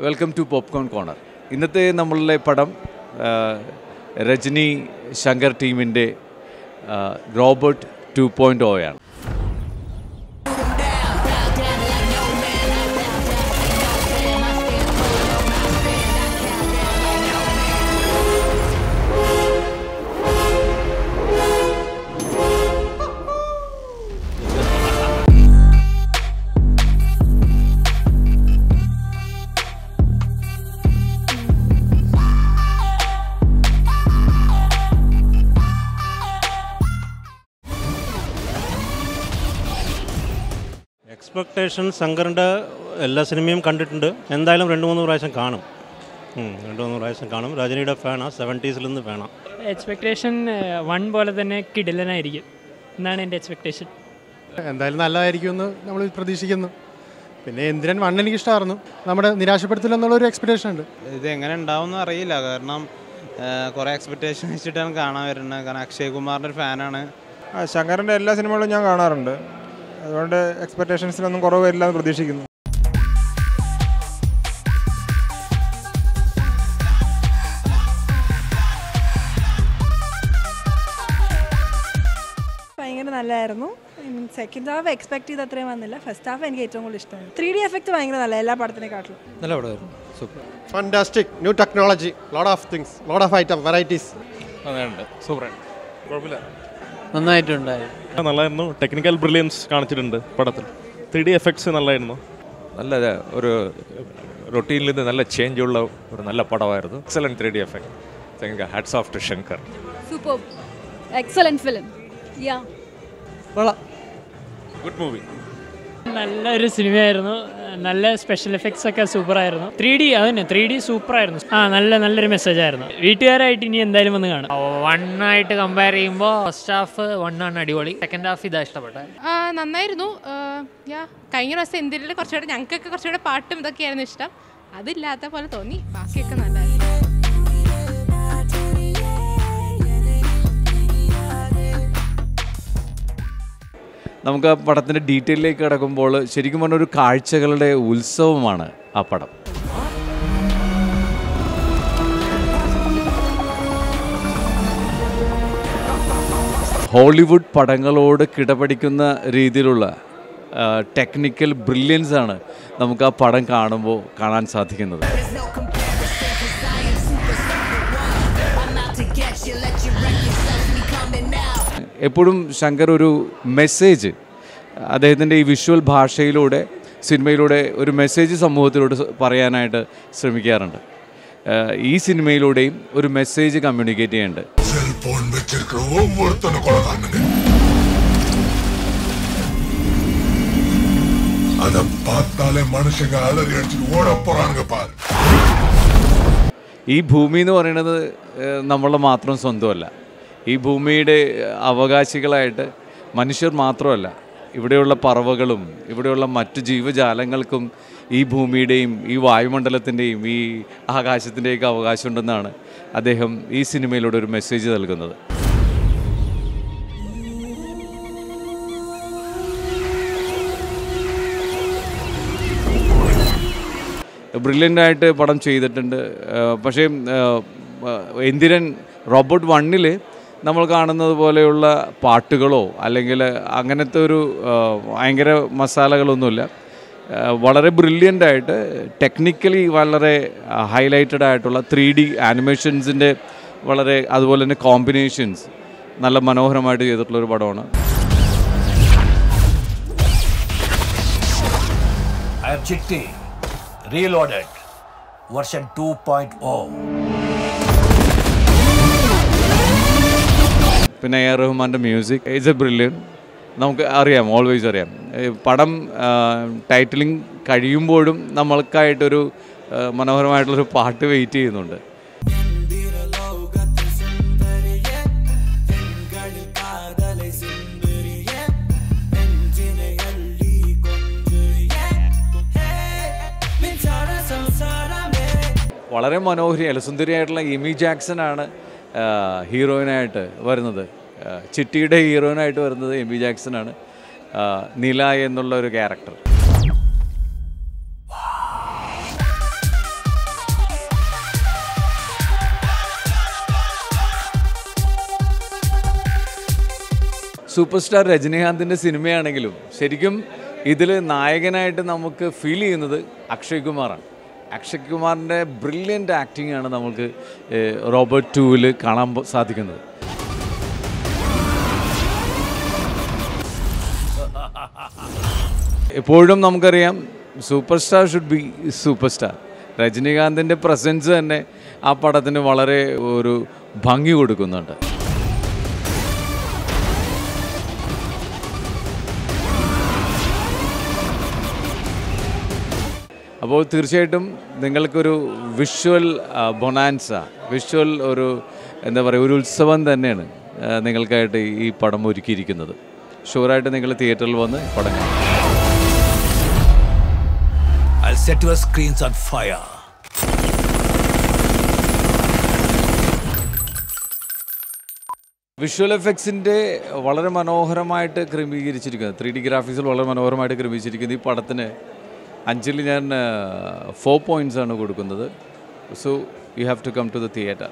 Welcome to popcorn corner. ഇന്നത്തെ നമ്മളുടെ പടം രജനി ശങ്കർ ടീമിൻ്റെ റോബോട്ട് 2.0 ആണ്. എക്സ്പെക്ടേഷൻ ശങ്കറിൻ്റെ എല്ലാ സിനിമയും കണ്ടിട്ടുണ്ട്. എന്തായാലും 2-3 പ്രാവശ്യം കാണും. 2-3 പ്രാവശ്യം കാണും. രജനിയുടെ ഫാനാണ്, 70s നിന്ന് ഫാനാണ്. എക്സ്പെക്ടേഷൻ 1 പോലെ തന്നെ കിടിലനായിരിക്കും എന്നാണ് എൻ്റെ എക്സ്പെക്ടേഷൻ. എന്തായാലും നല്ലതായിരിക്കുമെന്ന് നമ്മൾ പ്രതീക്ഷിക്കുന്നു. പിന്നെ എന്തിനാൻ 1 എനിക്ക് ഇഷ്ടമായിരുന്നു. നമ്മുടെ നിരാശപ്പെടുത്തില്ലെന്നുള്ളൊരു എക്സ്പെക്ടേഷൻ ഉണ്ട്. ഇത് എങ്ങനെ ഉണ്ടാവുമെന്ന് അറിയില്ല. കാരണം കുറേ എക്സ്പെക്ടേഷൻ വെച്ചിട്ടാണ് കാണാൻ വരുന്നത്. കാരണം അക്ഷയ് കുമാറിൻ്റെ ഒരു ഫാനാണ്. ശങ്കറിൻ്റെ എല്ലാ സിനിമകളും ഞാൻ കാണാറുണ്ട്. അതുകൊണ്ട് എക്സ്പെക്ടേഷൻസിലൊന്നും കുറവ് വരില്ല എന്ന് പ്രതീക്ഷിക്കുന്നു. ഭയങ്കര നല്ലതായിരുന്നു. സെക്കൻഡ് ഹാഫ് എക്സ്പെക്ട് ചെയ്ത് അത്രയും വന്നില്ല. ഫസ്റ്റ് ഹാഫ് എനിക്ക് ഏറ്റവും കൂടുതൽ ഇഷ്ടമായി. 3D എഫക്റ്റ് ഭയങ്കര നല്ല, എല്ലാ പടത്തിനെക്കാട്ടിലും നല്ല പടമായിരുന്നു. Super, fantastic, new technology, lot of things, lot of item, varieties. നന്നായിട്ടുണ്ട്, സൂപ്പറാണ്, കുഴപ്പമില്ല, നന്നായിട്ടുണ്ടായിരുന്നു. നല്ലായിരുന്നു. ടെക്നിക്കൽ ബ്രില്യൻസ് കാണിച്ചിട്ടുണ്ട് പടത്തിൽ. 3D എഫക്ട്സ് നല്ലായിരുന്നു. നല്ല ഒരു റൊട്ടീനിൽ നിന്ന് നല്ല ചേഞ്ച് ഉള്ള ഒരു നല്ല പടമായിരുന്നു. Excellent 3D effect. Hats off to Shankar. Super, excellent film. Yeah, കൊള്ളാം, ഗുഡ് മൂവി. നല്ലൊരു സിനിമയായിരുന്നു. നല്ല സ്പെഷ്യൽ എഫക്ട്സ് ഒക്കെ സൂപ്പറായിരുന്നു. 3D അതന്നെ 3D സൂപ്പറായിരുന്നു. നല്ലൊരു മെസ്സേജ് ആയിരുന്നു. വീട്ടുകാരായിട്ട് ഇനി എന്തായാലും വന്ന് കാണാം. 1 ആയിട്ട് കമ്പയർ ചെയ്യുമ്പോൾ ഫസ്റ്റ് ഹാഫ് 1 ആണ് അടിപൊളി. സെക്കൻഡ് ഹാഫ് ഇതാ ഇഷ്ടപ്പെട്ടെ. നന്നായിരുന്നു. കഴിഞ്ഞ ദിവസം ഇന്ത്യയിൽ കുറച്ചുകൂടെ ഞങ്ങൾക്കൊക്കെ കുറച്ചുകൂടെ പാട്ടും ഇതൊക്കെയായിരുന്നു ഇഷ്ടം. അതില്ലാത്ത പോലെ തോന്നി. ബാക്കിയൊക്കെ നല്ലതായിരുന്നു. നമുക്ക് ആ പടത്തിൻ്റെ ഡീറ്റെയിലേക്ക് കിടക്കുമ്പോൾ ശരിക്കും പറഞ്ഞ ഒരു കാഴ്ചകളുടെ ഉത്സവമാണ് ആ പടം. ഹോളിവുഡ് പടങ്ങളോട് കിടപിടിക്കുന്ന രീതിയിലുള്ള ടെക്നിക്കൽ ബ്രില്യൻസ് ആണ് നമുക്ക് ആ പടം കാണുമ്പോൾ കാണാൻ സാധിക്കുന്നത്. എപ്പോഴും ശങ്കർ ഒരു മെസ്സേജ് അദ്ദേഹത്തിൻ്റെ ഈ വിഷ്വൽ ഭാഷയിലൂടെ സിനിമയിലൂടെ ഒരു മെസ്സേജ് സമൂഹത്തിലോട്ട് പറയാനായിട്ട് ശ്രമിക്കാറുണ്ട്. ഈ സിനിമയിലൂടെയും ഒരു മെസ്സേജ് കമ്മ്യൂണിക്കേറ്റ് ചെയ്യുന്നുണ്ട്. ഈ ഭൂമി എന്ന് പറയുന്നത് നമ്മളുടെ മാത്രം സ്വന്തമല്ല. ഈ ഭൂമിയുടെ അവകാശികളായിട്ട് മനുഷ്യർ മാത്രമല്ല, ഇവിടെയുള്ള പറവകളും ഇവിടെയുള്ള മറ്റു ജീവജാലങ്ങൾക്കും ഈ ഭൂമിയുടെയും ഈ വായുമണ്ഡലത്തിൻ്റെയും ഈ ആകാശത്തിൻ്റെയൊക്കെ അവകാശമുണ്ടെന്നാണ് അദ്ദേഹം ഈ സിനിമയിലൂടെ ഒരു മെസ്സേജ് നൽകുന്നത്. ബ്രില്യൻ്റായിട്ട് പടം ചെയ്തിട്ടുണ്ട്. പക്ഷേ എന്തിരൻ റോബോട്ട് 1-ൽ നമ്മൾ കാണുന്നത് പോലെയുള്ള പാട്ടുകളോ അല്ലെങ്കിൽ അങ്ങനത്തെ ഒരു ഭയങ്കര മസാലകളൊന്നുമില്ല. വളരെ ബ്രില്യൻ്റായിട്ട് ടെക്നിക്കലി വളരെ ഹൈലൈറ്റഡ് ആയിട്ടുള്ള 3D ആനിമേഷൻസിൻ്റെ വളരെ അതുപോലെ തന്നെ കോമ്പിനേഷൻസ് നല്ല മനോഹരമായിട്ട് ചെയ്തിട്ടുള്ളൊരു പടമാണ്. Reloaded version 2.0. പിന്നെ എ ആർ റഹ്മാൻ്റെ മ്യൂസിക് ഈസ് എ ബ്രില്യൻ. നമുക്ക് അറിയാം, ഓൾവേസ് അറിയാം, പടം ടൈറ്റിലിംഗ് കഴിയുമ്പോഴും നമ്മൾക്കായിട്ടൊരു മനോഹരമായിട്ടുള്ളൊരു പാട്ട് വെയിറ്റ് ചെയ്യുന്നുണ്ട്. വളരെ മനോഹരിയല്ല സുന്ദരിയായിട്ടുള്ള എമി ജാക്സൺ ആണ് ഹീറോയിനായിട്ട് വരുന്നത്. ചിട്ടിയുടെ ഹീറോയിനായിട്ട് വരുന്നത് എമി ജാക്സൺ ആണ്. നില എന്നുള്ള ഒരു ക്യാരക്ടർ. സൂപ്പർ സ്റ്റാർ രജനീകാന്തിൻ്റെ സിനിമയാണെങ്കിലും ശരിക്കും ഇതിൽ നായകനായിട്ട് നമുക്ക് ഫീൽ ചെയ്യുന്നത് അക്ഷയ് കുമാറാണ്. അക്ഷയ് കുമാറിൻ്റെ ബ്രില്യൻ്റ് ആക്ടിംഗ് ആണ് നമുക്ക് റോബർട്ട് 2-ൽ കാണാൻ സാധിക്കുന്നത്. എപ്പോഴും നമുക്കറിയാം super star should be super star. രജനീകാന്തിൻ്റെ പ്രസൻസ് തന്നെ ആ പടത്തിന് വളരെ ഒരു ഭംഗി കൊടുക്കുന്നുണ്ട്. അപ്പോൾ തീർച്ചയായിട്ടും നിങ്ങൾക്കൊരു വിഷ്വൽ ബൊണാൻസ, വിഷ്വൽ ഒരു എന്താ പറയുക, ഒരു ഉത്സവം തന്നെയാണ് നിങ്ങൾക്കായിട്ട് ഈ പടം ഒരുക്കിയിരിക്കുന്നത്. ഷുവറായിട്ട് നിങ്ങൾ തിയേറ്ററിൽ വന്ന് പടം കാണും. I'll set your screens on fire. Visual എഫക്ട്സിൻ്റെ വളരെ മനോഹരമായിട്ട് ക്രമീകരിച്ചിരിക്കുന്നത്, 3D ഗ്രാഫിക്സിൽ വളരെ മനോഹരമായിട്ട് ക്രമീകരിച്ചിരിക്കുന്നത് ഈ പടത്തിന് 5-ൽ ഞാൻ 4 points ആണ് കൊടുക്കുന്നത്. So you have to come to the theatre.